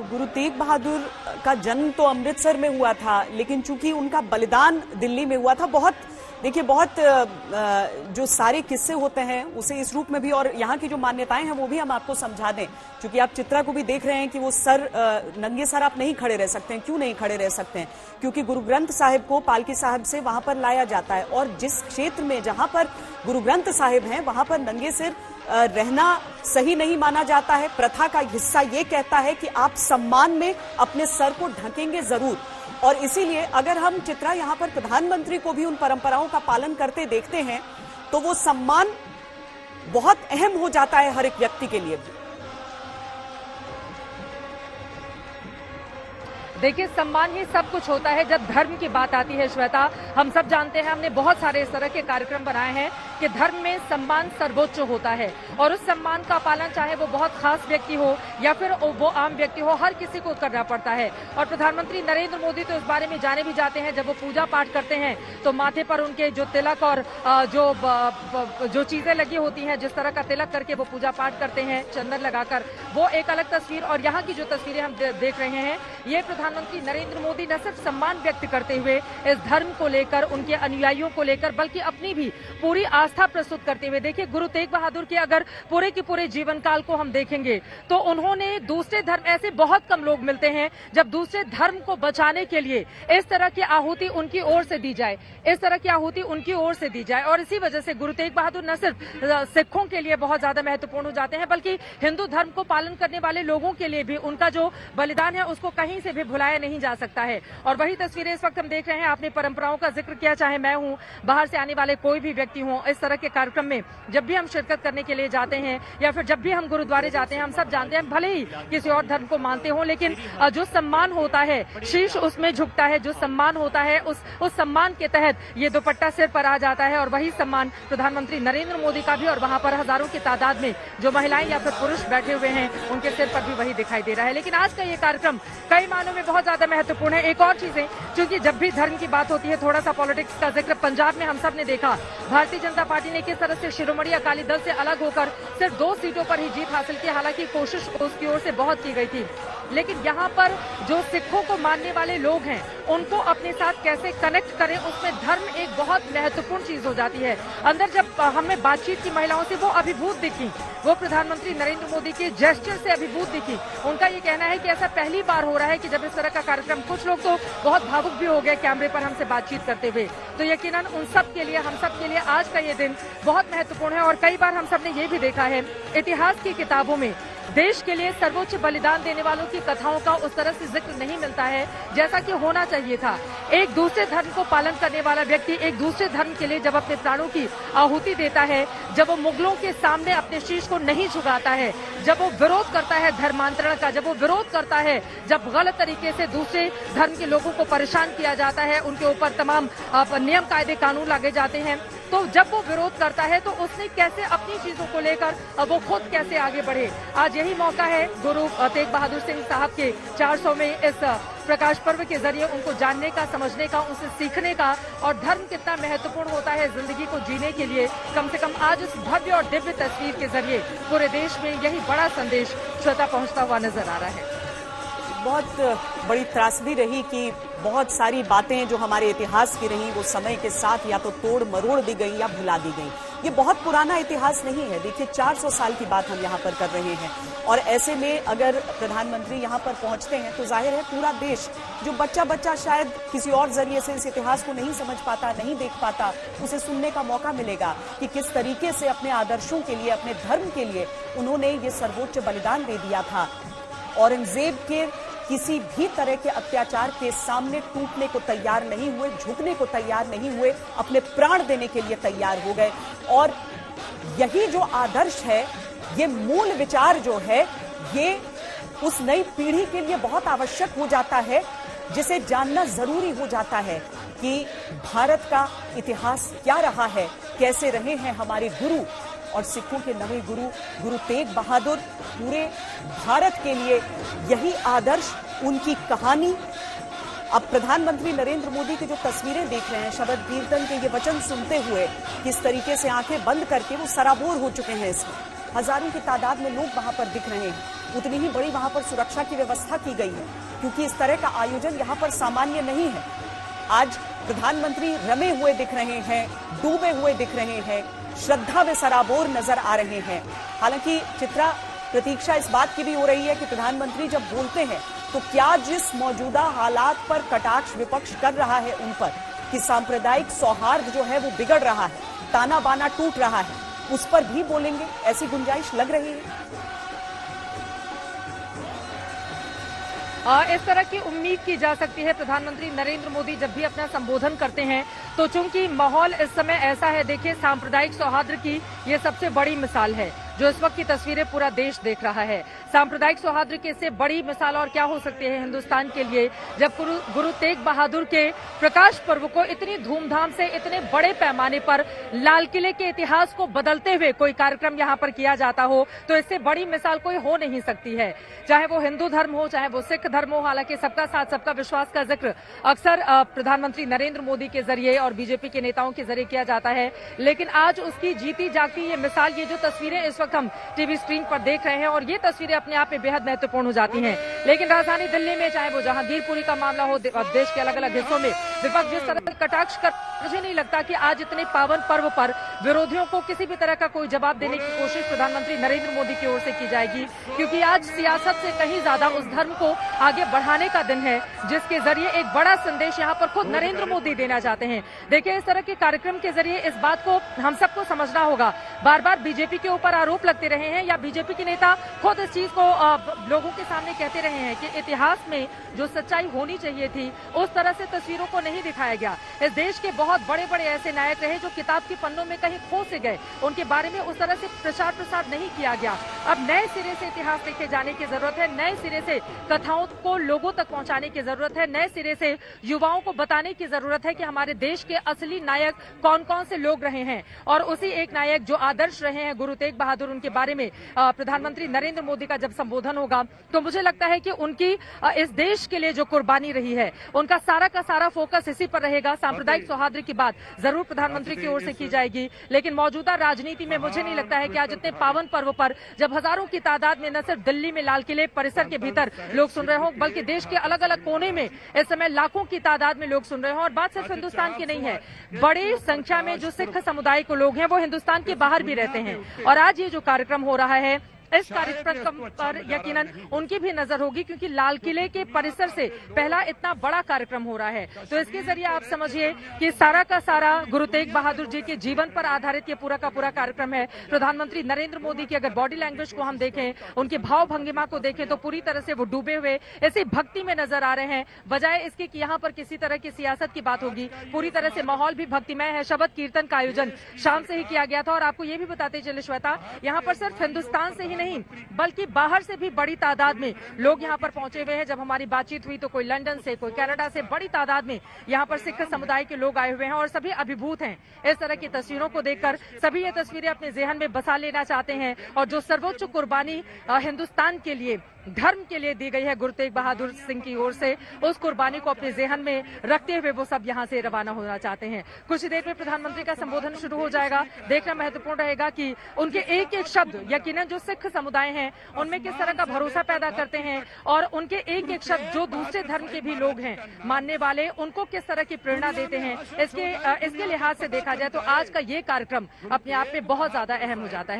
गुरु तेग बहादुर का जन्म तो अमृतसर में हुआ था, लेकिन चूंकि उनका बलिदान दिल्ली में हुआ था, बहुत जो सारे किस्से होते हैं उसे इस रूप में भी, और यहाँ की जो मान्यताएं हैं वो भी हम आपको समझा दें। क्योंकि आप चित्रा को भी देख रहे हैं कि वो नंगे सर आप नहीं खड़े रह सकते हैं। क्यों नहीं खड़े रह सकते हैं? क्योंकि गुरु ग्रंथ साहिब को पालकी साहिब से वहां पर लाया जाता है, और जिस क्षेत्र में जहां पर गुरु ग्रंथ साहिब हैं वहां पर नंगे सिर रहना सही नहीं माना जाता है। प्रथा का हिस्सा ये कहता है कि आप सम्मान में अपने सर को ढकेंगे जरूर, और इसीलिए अगर हम चित्रा यहाँ पर प्रधानमंत्री को भी उन परंपराओं का पालन करते देखते हैं तो वो सम्मान बहुत अहम हो जाता है हर एक व्यक्ति के लिए। देखिए, सम्मान ही सब कुछ होता है जब धर्म की बात आती है। श्वेता, हम सब जानते हैं, हमने बहुत सारे इस तरह के कार्यक्रम बनाए हैं कि धर्म में सम्मान सर्वोच्च होता है, और उस सम्मान का पालन चाहे वो बहुत खास व्यक्ति हो या फिर वो आम व्यक्ति हो, हर किसी को करना पड़ता है। और प्रधानमंत्री नरेंद्र मोदी तो इस बारे में जाने भी जाते हैं। जब वो पूजा पाठ करते हैं तो माथे पर उनके जो तिलक और जो चीजें लगी होती हैं, जिस तरह का तिलक करके वो पूजा पाठ करते हैं चंदन लगाकर, वो एक अलग तस्वीर। और यहाँ की जो तस्वीरें हम देख रहे हैं, ये प्रधानमंत्री नरेंद्र मोदी न सिर्फ सम्मान व्यक्त करते हुए इस धर्म को लेकर, उनके अनुयायियों को लेकर, बल्कि अपनी भी पूरी आस्था प्रस्तुत करते हुए। देखिए, गुरु तेग बहादुर के अगर पूरे के पूरे जीवन काल को हम देखेंगे तो उन्होंने दूसरे धर्म, ऐसे बहुत कम लोग मिलते हैं जब दूसरे धर्म को बचाने के लिए इस तरह की आहुति उनकी ओर से दी जाए, इस तरह की आहुति उनकी ओर से दी जाए। और इसी वजह से गुरु तेग बहादुर न सिर्फ सिखों के लिए बहुत ज्यादा महत्वपूर्ण हो जाते हैं, बल्कि हिंदू धर्म को पालन करने वाले लोगों के लिए भी उनका जो बलिदान है उसको कहीं से भी भुलाया नहीं जा सकता है। और वही तस्वीरें इस वक्त हम देख रहे हैं। आपने परंपराओं का जिक्र किया, चाहे मैं हूं, बाहर से आने वाले कोई भी व्यक्ति हो, इस तरह के कार्यक्रम में जब भी हम शिरकत करने के लिए जाते हैं या फिर जब भी हम गुरुद्वारे जाते हैं, हम सब जानते हैं, भले ही किसी और धर्म को मानते हो, लेकिन जो सम्मान होता है, शीश उसमें झुकता है। जो सम्मान होता है, उस सम्मान के तहत ये दुपट्टा सिर पर आ जाता है, और वही सम्मान प्रधानमंत्री नरेंद्र मोदी का भी। और वहां पर हजारों की तादाद में जो महिलाएं या फिर पुरुष बैठे हुए हैं, उनके सिर पर भी वही दिखाई दे रहा है। लेकिन आज का ये कार्यक्रम कई मायनों में बहुत ज्यादा महत्वपूर्ण है। एक और चीजें, क्योंकि जब भी धर्म की बात होती है, थोड़ा सा पॉलिटिक्स का जिक्र, पंजाब में हम सब ने देखा भारतीय जनता पार्टी ने किस तरह से शिरोमणि अकाली दल से अलग होकर सिर्फ 2 सीटों पर ही जीत हासिल की। हालांकि कोशिश उसकी ओर से बहुत की गई थी, लेकिन यहाँ पर जो सिखों को मानने वाले लोग हैं उनको अपने साथ कैसे कनेक्ट करें, उसमें धर्म एक बहुत महत्वपूर्ण चीज हो जाती है। अंदर जब हमने बातचीत की महिलाओं से, वो अभिभूत दिखी, वो प्रधानमंत्री नरेंद्र मोदी के जेस्चर से अभिभूत दिखी। उनका ये कहना है कि ऐसा पहली बार हो रहा है कि जब इस तरह का कार्यक्रम, कुछ लोग तो बहुत भावुक भी हो गए कैमरे पर हमसे बातचीत करते हुए। तो यकीनन उन सब के लिए, हम सब के लिए आज का ये दिन बहुत महत्वपूर्ण है। और कई बार हम सब ने ये भी देखा है, इतिहास की किताबों में देश के लिए सर्वोच्च बलिदान देने वालों की कथाओं का उस तरह से जिक्र नहीं मिलता है जैसा कि होना चाहिए था। एक दूसरे धर्म को पालन करने वाला व्यक्ति एक दूसरे धर्म के लिए जब अपने प्राणों की आहुति देता है, जब वो मुगलों के सामने अपने शीश को नहीं झुकाता है, जब वो विरोध करता है धर्मांतरण का, जब वो विरोध करता है, जब गलत तरीके से दूसरे धर्म के लोगों को परेशान किया जाता है, उनके ऊपर तमाम नियम कायदे कानून लागे जाते हैं, तो जब वो विरोध करता है तो उसने कैसे अपनी चीजों को लेकर वो खुद कैसे आगे बढ़े। आज यही मौका है गुरु तेग बहादुर सिंह साहब के 400वें इस प्रकाश पर्व के जरिए उनको जानने का, समझने का, उनसे सीखने का, और धर्म कितना महत्वपूर्ण होता है जिंदगी को जीने के लिए। कम से कम आज इस भव्य और दिव्य तस्वीर के जरिए पूरे देश में यही बड़ा संदेश श्रोता पहुंचता हुआ नजर आ रहा है। बहुत बड़ी त्रासदी रही कि बहुत सारी बातें जो हमारे इतिहास की रही वो समय के साथ या तो तोड़ मरोड़ दी गई या भुला दी गई। ये बहुत पुराना इतिहास नहीं है। देखिए, 400 साल की बात हम यहाँ पर कर रहे हैं, और ऐसे में अगर प्रधानमंत्री यहाँ पर पहुंचते हैं तो जाहिर है पूरा देश, जो बच्चा शायद किसी और जरिए से इस इतिहास को नहीं समझ पाता, नहीं देख पाता, उसे सुनने का मौका मिलेगा कि किस तरीके से अपने आदर्शों के लिए, अपने धर्म के लिए उन्होंने ये सर्वोच्च बलिदान दे दिया था। औरंगजेब के किसी भी तरह के अत्याचार के सामने टूटने को तैयार नहीं हुए, झुकने को तैयार नहीं हुए, अपने प्राण देने के लिए तैयार हो गए। और यही जो आदर्श है, ये मूल विचार जो है, ये उस नई पीढ़ी के लिए बहुत आवश्यक हो जाता है, जिसे जानना जरूरी हो जाता है कि भारत का इतिहास क्या रहा है, कैसे रहे हैं हमारे गुरु। और सिखों के नवे गुरु गुरु तेग बहादुर पूरे भारत के लिए यही आदर्श, उनकी कहानी। अब प्रधानमंत्री नरेंद्र मोदी की जो तस्वीरें देख रहे हैं, शबद कीर्तन के ये वचन सुनते हुए किस तरीके से आंखें बंद करके वो सराबोर हो चुके हैं इसमें। हजारों की तादाद में लोग वहां पर दिख रहे हैं। उतनी ही बड़ी वहां पर सुरक्षा की व्यवस्था की गई है, क्योंकि इस तरह का आयोजन यहाँ पर सामान्य नहीं है। आज प्रधानमंत्री रमे हुए दिख रहे हैं, डूबे हुए दिख रहे हैं, श्रद्धा में सराबोर नजर आ रहे हैं। हालांकि चित्रा, प्रतीक्षा इस बात की भी हो रही है कि प्रधानमंत्री जब बोलते हैं तो क्या जिस मौजूदा हालात पर कटाक्ष विपक्ष कर रहा है उन पर, कि सांप्रदायिक सौहार्द जो है वो बिगड़ रहा है, ताना बाना टूट रहा है, उस पर भी बोलेंगे, ऐसी गुंजाइश लग रही है। इस तरह की उम्मीद की जा सकती है। प्रधानमंत्री नरेंद्र मोदी जब भी अपना संबोधन करते हैं तो चूंकि माहौल इस समय ऐसा है, देखिए सांप्रदायिक सौहार्द की ये सबसे बड़ी मिसाल है जो इस वक्त की तस्वीरें पूरा देश देख रहा है। सांप्रदायिक सौहार्द की इससे बड़ी मिसाल और क्या हो सकती है हिंदुस्तान के लिए, जब गुरु तेग बहादुर के प्रकाश पर्व को इतनी धूमधाम से, इतने बड़े पैमाने पर लाल किले के इतिहास को बदलते हुए कोई कार्यक्रम यहाँ पर किया जाता हो, तो इससे बड़ी मिसाल कोई हो नहीं सकती है। चाहे वो हिंदू धर्म हो, चाहे वो सिख धर्म हो। हालांकि सबका साथ सबका विश्वास का जिक्र अक्सर प्रधानमंत्री नरेंद्र मोदी के जरिए और बीजेपी के नेताओं के जरिए किया जाता है, लेकिन आज उसकी जीती जागती ये मिसाल, ये जो तस्वीरें इस वक्त हम टीवी स्क्रीन पर देख रहे हैं, और ये तस्वीरें अपने आप में बेहद महत्वपूर्ण हो जाती हैं। लेकिन राजधानी दिल्ली में चाहे वो जहांगीरपुरी का मामला हो, देश के अलग अलग हिस्सों में विपक्ष जिस तरह से कटाक्ष कर, मुझे नहीं लगता कि आज इतने पावन पर्व पर विरोधियों को किसी भी तरह का कोई जवाब देने की कोशिश प्रधानमंत्री नरेंद्र मोदी की ओर से की जाएगी, क्योंकि आज सियासत से कहीं ज्यादा उस धर्म को आगे बढ़ाने का दिन है जिसके जरिए एक बड़ा संदेश यहाँ पर खुद नरेंद्र मोदी देना चाहते हैं। देखिए, इस तरह के कार्यक्रम के जरिए इस बात को हम सबको समझना होगा। बार बार बीजेपी के ऊपर आरोप लगते रहे हैं या बीजेपी के नेता खुद इस चीज को लोगों के सामने कहते रहे हैं कि इतिहास में जो सच्चाई होनी चाहिए थी उस तरह से तस्वीरों को नहीं दिखाया गया। इस देश के बहुत बड़े बड़े ऐसे नायक रहे जो किताब के पन्नों में कहीं खो से गए, उनके बारे में उस तरह से प्रचार प्रसार नहीं किया गया। अब नए सिरे से इतिहास लिखे जाने की जरूरत है, नए सिरे से कथाओं को लोगों तक पहुंचाने की जरूरत है, नए सिरे से युवाओं को बताने की जरूरत है कि हमारे देश के असली नायक कौन कौन से लोग रहे हैं। और उसी एक नायक जो आदर्श रहे हैं गुरु तेग बहादुर, उनके बारे में प्रधानमंत्री नरेंद्र मोदी का जब संबोधन होगा तो मुझे लगता है कि उनकी इस देश के लिए जो कुर्बानी रही है, उनका सारा का सारा फोकस इसी पर रहेगा। सांप्रदायिक सौहार्द की बात जरूर प्रधानमंत्री की ओर से की जाएगी, लेकिन मौजूदा राजनीति में मुझे नहीं लगता है कि आज इतने पावन पर्व पर जब हजारों की तादाद में न सिर्फ दिल्ली में लाल किले परिसर के भीतर लोग सुन रहे हों, बल्कि देश के अलग अलग कोने में इस समय लाखों की तादाद में लोग सुन रहे हों। और बात सिर्फ हिंदुस्तान की नहीं है, बड़ी संख्या में जो सिख समुदाय के लोग हैं वो हिंदुस्तान के बाहर भी रहते हैं, और आज ये जो कार्यक्रम हो रहा है इस कार्यक्रम पर यकीनन उनकी भी नजर होगी, क्योंकि लाल किले के परिसर से पहला इतना बड़ा कार्यक्रम हो रहा है। तो इसके जरिए आप समझिए कि सारा का सारा गुरु तेग बहादुर जी के जीवन पर आधारित ये पूरा का पूरा कार्यक्रम है। प्रधानमंत्री नरेंद्र मोदी की अगर बॉडी लैंग्वेज को हम देखें, उनके भाव भंगिमा को देखें, तो पूरी तरह से वो डूबे हुए ऐसी भक्ति में नजर आ रहे हैं, बजाय इसके कि यहाँ पर किसी तरह की सियासत की बात होगी। पूरी तरह से माहौल भी भक्तिमय है। शबद कीर्तन का आयोजन शाम से ही किया गया था, और आपको ये भी बताते चले श्वेता, यहाँ पर सिर्फ हिंदुस्तान से ही नहीं बल्कि बाहर से भी बड़ी तादाद में लोग यहाँ पर पहुंचे हुए हैं। जब हमारी बातचीत हुई तो कोई लंदन से, कोई कनाडा से, बड़ी तादाद में यहाँ पर सिख समुदाय के लोग आए हुए हैं और सभी अभिभूत हैं इस तरह की तस्वीरों को देखकर। सभी ये तस्वीरें अपने जेहन में बसा लेना चाहते हैं, और जो सर्वोच्च कुर्बानी हिंदुस्तान के लिए, धर्म के लिए दी गई है गुरु तेग बहादुर सिंह की ओर से, उस कुर्बानी को अपने जेहन में रखते हुए वो सब यहाँ से रवाना होना चाहते हैं। कुछ ही देर में प्रधानमंत्री का संबोधन शुरू हो जाएगा। देखना महत्वपूर्ण रहेगा कि उनके एक एक शब्द यकीनन जो सिख समुदाय हैं उनमें किस तरह का भरोसा पैदा करते हैं, और उनके एक एक शब्द जो दूसरे धर्म के भी लोग हैं मानने वाले, उनको किस तरह की प्रेरणा देते हैं। इसके लिहाज से देखा जाए तो आज का ये कार्यक्रम अपने आप में बहुत ज्यादा अहम हो जाता है।